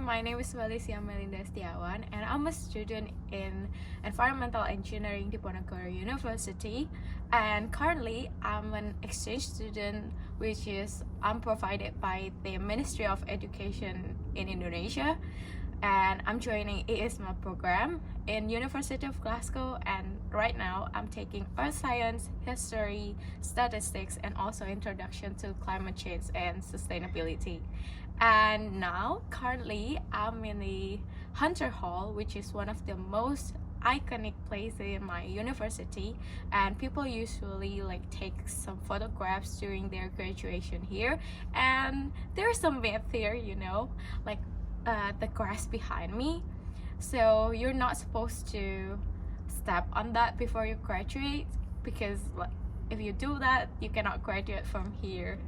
my name is Felicia Melinda Setiawan, and I'm a student in environmental engineering di Boldtogoabroad University. And currently, I'm an exchange student, which is I'm provided by the Ministry of Education in Indonesia. And I'm joining IISMA program in University of Glasgow, and right now I'm taking earth science, history, statistics, and also introduction to climate change and sustainability. And now currently I'm in the Hunter Hall, which is one of the most iconic places in my university, and people usually like take some photographs during their graduation here. And there's some myth here, like the grass behind me, so you're not supposed to step on that before you graduate, because like if you do that you cannot graduate from here.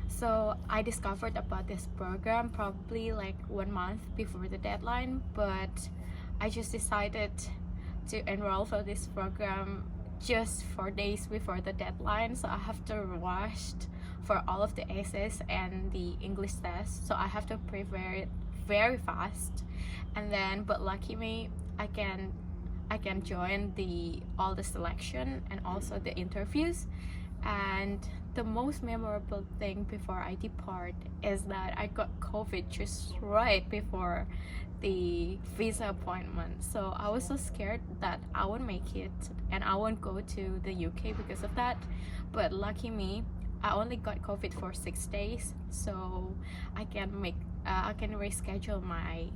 So I discovered about this program probably like 1 month before the deadline, but I just decided to enroll for this program just 4 days before the deadline, so I have to rush for all of the essays and the English test, so I have to prepare it very fast. And then, but lucky me, I can join all the selection and also the interviews. And the most memorable thing before I depart is that I got COVID just right before the visa appointment, so I was so scared that I won't make it and I won't go to the UK because of that. But lucky me, I only got COVID for 6 days, so I can reschedule my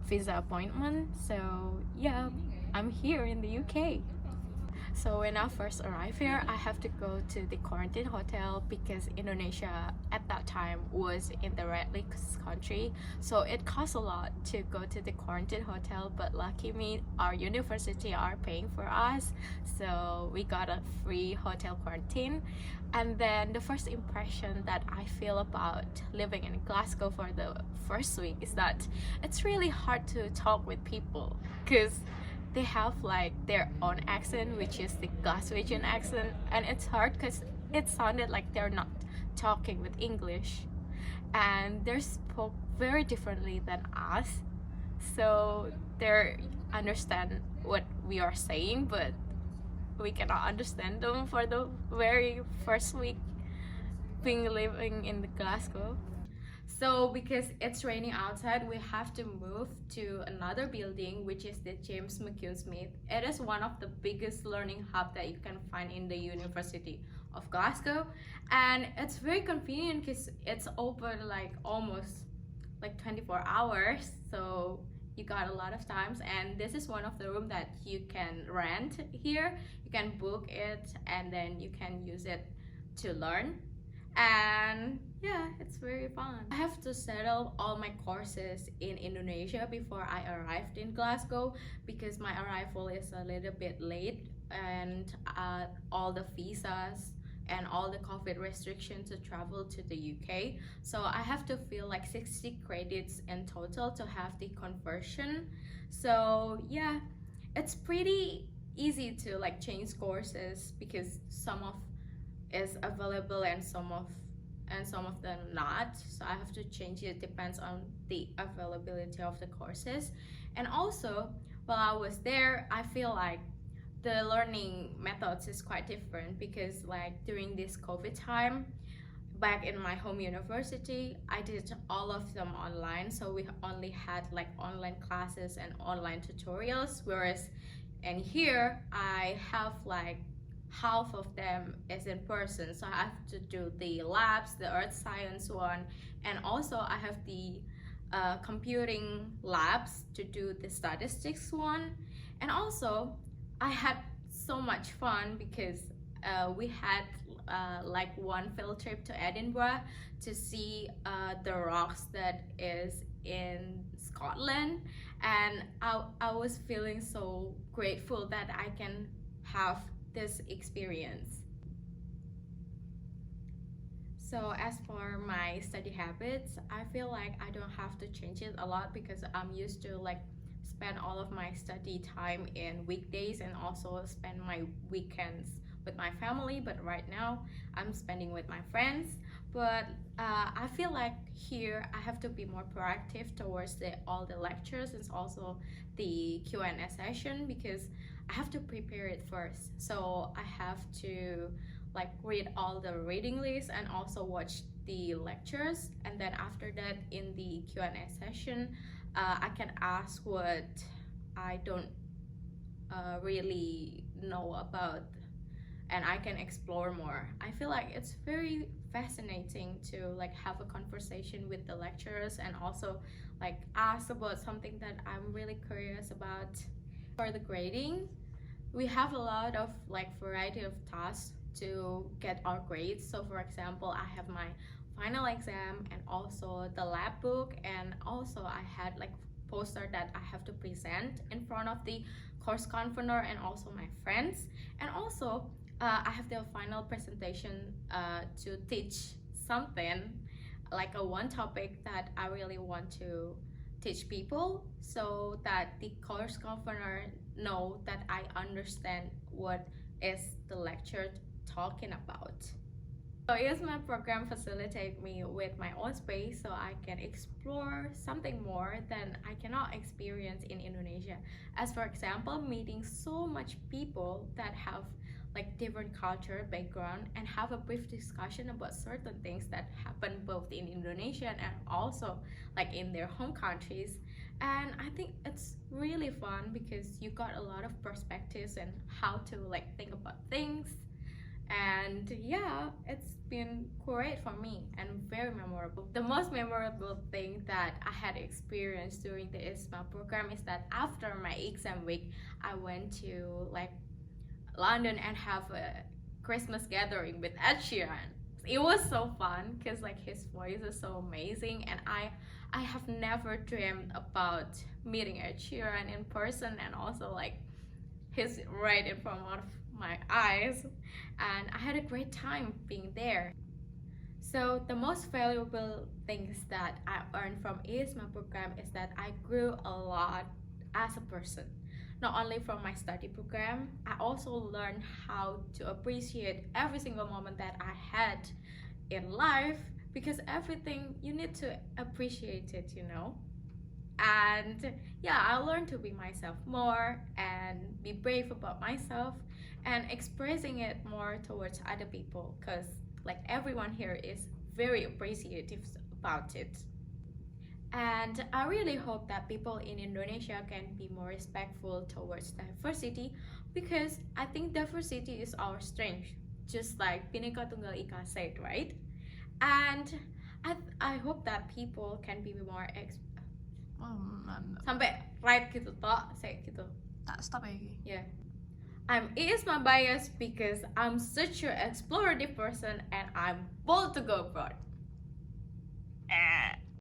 visa appointment. So yeah, I'm here in the UK. So when I first arrived here, I have to go to the quarantine hotel because Indonesia at that time was in the red list country, so it costs a lot to go to the quarantine hotel. But lucky me, our university are paying for us, so we got a free hotel quarantine. And then the first impression that I feel about living in Glasgow for the first week is that it's really hard to talk with people, because they have like their own accent, which is the Glaswegian accent, and it's hard because it sounded like they're not talking with English, and they spoke very differently than us, so they understand what we are saying, but we cannot understand them for the very first week being living in the Glasgow. So because it's raining outside, we have to move to another building, which is the James McCune Smith. It is one of the biggest learning hub that you can find in the University of Glasgow, and it's very convenient because it's open like almost like 24 hours, so you got a lot of times. And this is one of the room that you can rent here. You can book it and then you can use it to learn, and yeah, it's very fun. I have to settle all my courses in Indonesia before I arrived in Glasgow, because my arrival is a little bit late, and all the visas and all the COVID restrictions to travel to the UK, so I have to fill like 60 credits in total to have the conversion. So yeah, it's pretty easy to like change courses because some of is available and some of them not, so I have to change it, depends on the availability of the courses. And also while I was there, I feel like the learning methods is quite different, because like during this COVID time back in my home university, I did all of them online, so we only had like online classes and online tutorials, whereas in here I have like half of them is in person, so I have to do the labs, the earth science one, and also I have the computing labs to do the statistics one. And also I had so much fun because we had like one field trip to Edinburgh to see the rocks that is in Scotland, and I was feeling so grateful that I can have this experience. So as for my study habits, I feel like I don't have to change it a lot, because I'm used to like spend all of my study time in weekdays and also spend my weekends with my family. But right now I'm spending with my friends. but I feel like here I have to be more proactive towards all the lectures and also the Q&A session, because I have to prepare it first. So I have to like read all the reading lists and also watch the lectures, and then after that in the Q&A session I can ask what I don't really know about, and I can explore more. I feel like it's very fascinating to like have a conversation with the lecturers and also like ask about something that I'm really curious about. For the grading, we have a lot of like variety of tasks to get our grades. So for example, I have my final exam and also the lab book, and also I had like poster that I have to present in front of the course convener and also my friends, and also I have the final presentation to teach something like a one topic that I really want to teach people, so that the course convener know that I understand what is the lecture talking about. So IISMA program facilitates me with my own space, so I can explore something more than I cannot experience in Indonesia. As for example, meeting so much people that have like different culture background and have a brief discussion about certain things that happen both in Indonesia and also like in their home countries. And I think it's really fun because you got a lot of perspectives and how to like think about things. And yeah, it's been great for me and very memorable. The most memorable thing that I had experienced during the IISMA program is that after my exam week, I went to like London and have a Christmas gathering with Ed Sheeran. It was so fun because like his voice is so amazing, and I have never dreamed about meeting Ed Sheeran in person, and also like he's right in front of my eyes, and I had a great time being there. So the most valuable things that I earned from IISMA program is that I grew a lot as a person. Not only from my study program, I also learned how to appreciate every single moment that I had in life, because everything you need to appreciate it, you know. And yeah, I learned to be myself more and be brave about myself and expressing it more towards other people, because like everyone here is very appreciative about it. And I really hope that people in Indonesia can be more respectful towards diversity, because I think diversity is our strength, just like Bhinneka Tunggal Ika said, right? And I hope that people can be more sampai right gitu toh, say gitu. Tak stop ya. Yeah. I'm IISMA biased because I'm such an explorative person and I'm bold to go abroad.